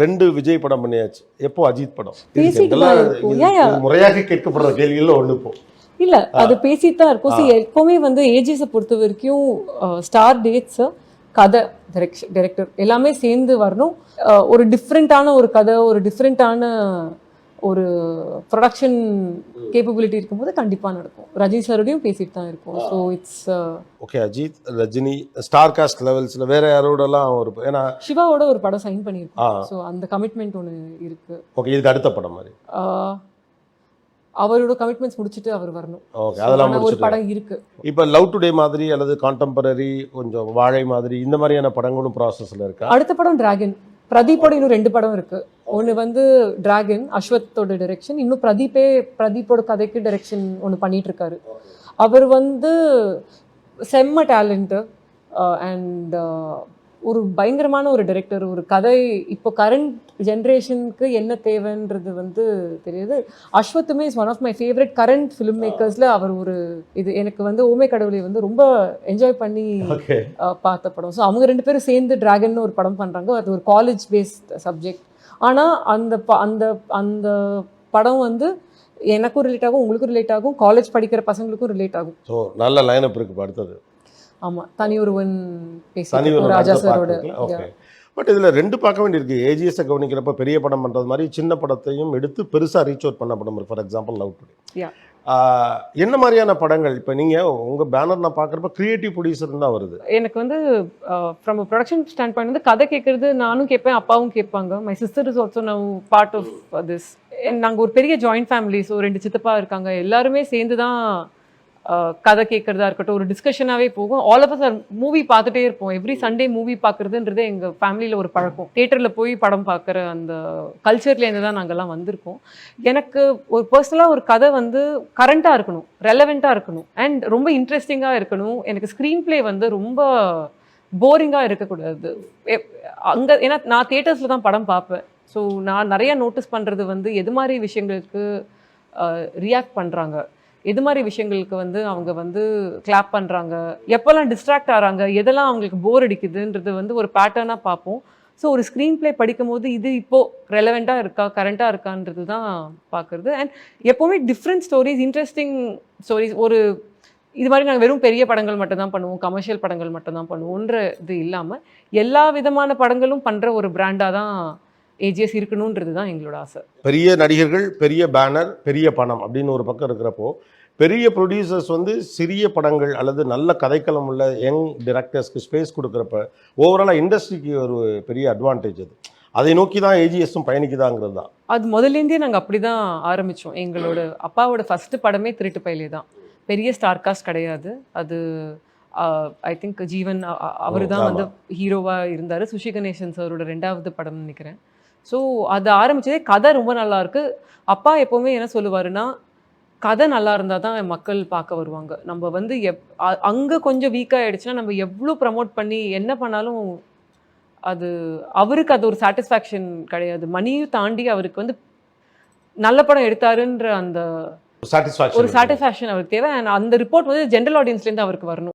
2 விஜய் படம் பண்ணியாச்சு. எப்போ அஜித் படம்? பேசிட்டு தான் இருக்கும். இது முறையாக கேட்கப்படுற கேள்விகள்ல ஒண்ணு இப்போ. இல்ல அது பேசிட்டு தான் இருக்கும். எப்பவுமே வந்து ஏஜிஎஸை பொறுத்த வரைக்கும் ஸ்டார் டேட்ஸ், கதை, டைரக்டர் எல்லாமே சேர்ந்து வரணும். ஒரு டிஃப்ரெண்ட்டான ஒரு கதை, ஒரு டிஃப்ரெண்ட்டான ஒரு ப்ரொடக்ஷன் கேப்பபிலிட்டி இருக்கும்போது கண்டிப்பா நடக்கும். ரஜினி சாரோடையும் பேசிட்டு தான் இருக்கும். So it's okay. Ajith, Rajini, star cast லெவல்ஸ்ல வேற யாரோடலாம் ஒரு ஏன்னா சிவாவோட ஒரு படம் சைன் பண்ணியிருக்கோம். ஸோ அந்த கமிட்மெண்ட் ஒன்று இருக்கு. ஓகே. இதுக்கு அடுத்த படம் மாதிரி அவரோட கமிட்மெண்ட்ஸ் முடிச்சுட்டு அவர் வரணும். ஓகே. அதெல்லாம் ஒரு படம் இருக்கு. இப்போ லவ் டுடே மாதிரி அல்லது கான்டெம்பரரி கொஞ்சம் வாழை மாதிரி இந்த மாதிரியான படங்களும் ப்ராசஸ்ல இருக்கா? அடுத்த படம் டிராகன். பிரதீப்போட இன்னும் 2 படம் இருக்கு. ஒன்று வந்து டிராகன் அஸ்வத்தோட டைரக்ஷன், இன்னும் பிரதீப்போட கதைக்கு டைரக்ஷன் ஒன்று பண்ணிட்டு இருக்காரு. அவர் வந்து செம்ம டேலண்ட்டு அண்ட் ஒரு பயங்கரமான ஒரு டைரக்டர். ஒரு கதை இப்போ கரண்ட் ஜென்ரேஷனுக்கு என்ன தேவைன்றது வந்து தெரியுது. அஸ்வத்துமே is one of my favourite current film மேக்கர்ஸில் அவர் ஒரு இது எனக்கு வந்து ஓமை கடவுளை வந்து ரொம்ப என்ஜாய் பண்ணி பார்த்த படம். ஸோ அவங்க 2 பேரும் சேர்ந்து டிராகன் ஒரு படம் பண்ணுறாங்க. அது ஒரு காலேஜ் பேஸ்ட் சப்ஜெக்ட். ஆனால் அந்த அந்த படம் வந்து எனக்கும் ரிலேட் ஆகும், உங்களுக்கும் ரிலேட் ஆகும், காலேஜ் படிக்கிற பசங்களுக்கும் ரிலேட் ஆகும். ஸோ நல்ல லைனப் இருக்கு அடுத்தது. ஆமாம், தனி ஒருவன் பேசி ராஜா சாரோட. ஓகே. பட் இதில் 2 பார்க்க வேண்டியிருக்கு. ஏஜிஎஸை கவனிக்கிறப்ப பெரிய படம் பண்ணுறது மாதிரி சின்ன படத்தையும் எடுத்து பெருசாக ரீச் அவுட் பண்ண படம் இருக்கு. For example love today. என்ன மாதிரியான படங்கள் இப்போ நீங்கள் உங்கள் பேனர் நான் பார்க்குறப்ப கிரியேட்டிவ் ப்ரொடியூசர் தான் வருது. எனக்கு வந்து ஃப்ரம் ப்ரொடக்ஷன் ஸ்டாண்ட் பாயிண்ட் வந்து கதை கேட்குறது நானும் கேட்பேன், அப்பாவும் கேட்பாங்க. My sister is also now part of this. நாங்கள் ஒரு பெரிய ஜாயிண்ட் ஃபேமிலி. ஸோ 2 சித்தப்பா இருக்காங்க. எல்லாருமே சேர்ந்து தான் கதை கேட்குறதா இருக்கட்டும், ஒரு டிஸ்கஷனாகவே போகும். All of us are movie பார்த்துட்டே இருப்போம். எவ்ரி சண்டே மூவி பார்க்குறதுன்றது எங்கள் ஃபேமிலியில் ஒரு பழக்கம். தியேட்டரில் போய் படம் பார்க்குற அந்த கல்ச்சர்லேருந்து தான் நாங்கள்லாம் வந்திருக்கோம். எனக்கு ஒரு பர்சனலாக ஒரு கதை வந்து கரண்ட்டாக இருக்கணும், ரெலவெண்ட்டாக இருக்கணும் அண்ட் ரொம்ப இன்ட்ரெஸ்டிங்காக இருக்கணும். எனக்கு ஸ்க்ரீன் ப்ளே வந்து ரொம்ப போரிங்காக இருக்கக்கூடாது. அங்கே ஏன்னா நான் தியேட்டர்ஸில் தான் படம் பார்ப்பேன். ஸோ நான் நிறைய நோட்டீஸ் பண்ணுறது வந்து எது மாதிரி விஷயங்களுக்கு ரியாக்ட் பண்ணுறாங்க, எது மாதிரி விஷயங்களுக்கு வந்து அவங்க வந்து கிளாப் பண்ணுறாங்க, எப்போல்லாம் டிஸ்ட்ராக்ட் ஆகிறாங்க, எதெல்லாம் அவங்களுக்கு போர் அடிக்குதுன்றது வந்து ஒரு பேட்டர்னாக பார்ப்போம். ஸோ ஒரு ஸ்க்ரீன் ப்ளே படிக்கும் போது இது இப்போது ரெலவெண்ட்டாக இருக்கா, கரண்ட்டாக இருக்கான்றது தான் பார்க்குறது. அண்ட் எப்போவுமே டிஃப்ரெண்ட் ஸ்டோரிஸ், இன்ட்ரெஸ்டிங் ஸ்டோரிஸ். ஒரு இது மாதிரி நாங்கள் வெறும் பெரிய படங்கள் மட்டும்தான் பண்ணுவோம், கமர்ஷியல் படங்கள் மட்டும்தான் பண்ணுவோன்ற இது இல்லாமல் எல்லா விதமான படங்களும் பண்ணுற ஒரு பிராண்டாக தான் ஏஜிஎஸ் இருக்கணுன்றது தான் எங்களோட ஆசை. பெரிய நடிகர்கள், பெரிய பேனர், பெரிய பணம் அப்படின்னு ஒரு பக்கம் இருக்கிறப்போ பெரிய ப்ரொடியூசர்ஸ் வந்து சிறிய படங்கள் அல்லது நல்ல கதைக்களம் உள்ள யங் டிரெக்டர்ஸ்க்கு ஸ்பேஸ் கொடுக்குறப்ப ஓவராலாக இண்டஸ்ட்ரிக்கு ஒரு பெரிய அட்வான்டேஜ் அது. அதை நோக்கி தான் ஏஜிஎஸும் பயணிக்குதாங்கிறது தான். அது முதல்லேருந்தே நாங்கள் அப்படி தான் ஆரம்பித்தோம். எங்களோட அப்பாவோட ஃபஸ்ட்டு படமே திருட்டு பையிலே தான். பெரிய ஸ்டார் காஸ்ட் கிடையாது. அது ஐ திங்க் ஜீவன் அவர் தான் வந்து ஹீரோவாக இருந்தார். சுஷி கணேசன் சாரோட 2வது படம் நினைக்கிறேன். ஸோ அது ஆரம்பித்ததே கதை ரொம்ப நல்லாயிருக்கு. அப்பா எப்போவுமே என்ன சொல்லுவாருன்னா, கதை நல்லா இருந்தால் தான் மக்கள் பார்க்க வருவாங்க. நம்ம வந்து அங்கே கொஞ்சம் வீக்காக ஆகிடுச்சுன்னா நம்ம எவ்வளோ ப்ரமோட் பண்ணி என்ன பண்ணாலும் அது அவருக்கு அது ஒரு சாட்டிஸ்ஃபேக்ஷன் கிடையாது. மணியும் தாண்டி அவருக்கு வந்து நல்ல படம் எடுத்தாருன்ற அந்த ஒரு சாட்டிஸ்ஃபேக்ஷன் அவருக்கு தேவை. அந்த ரிப்போர்ட் வந்து ஜென்ரல் ஆடியன்ஸ்லேருந்து அவருக்கு வரணும்.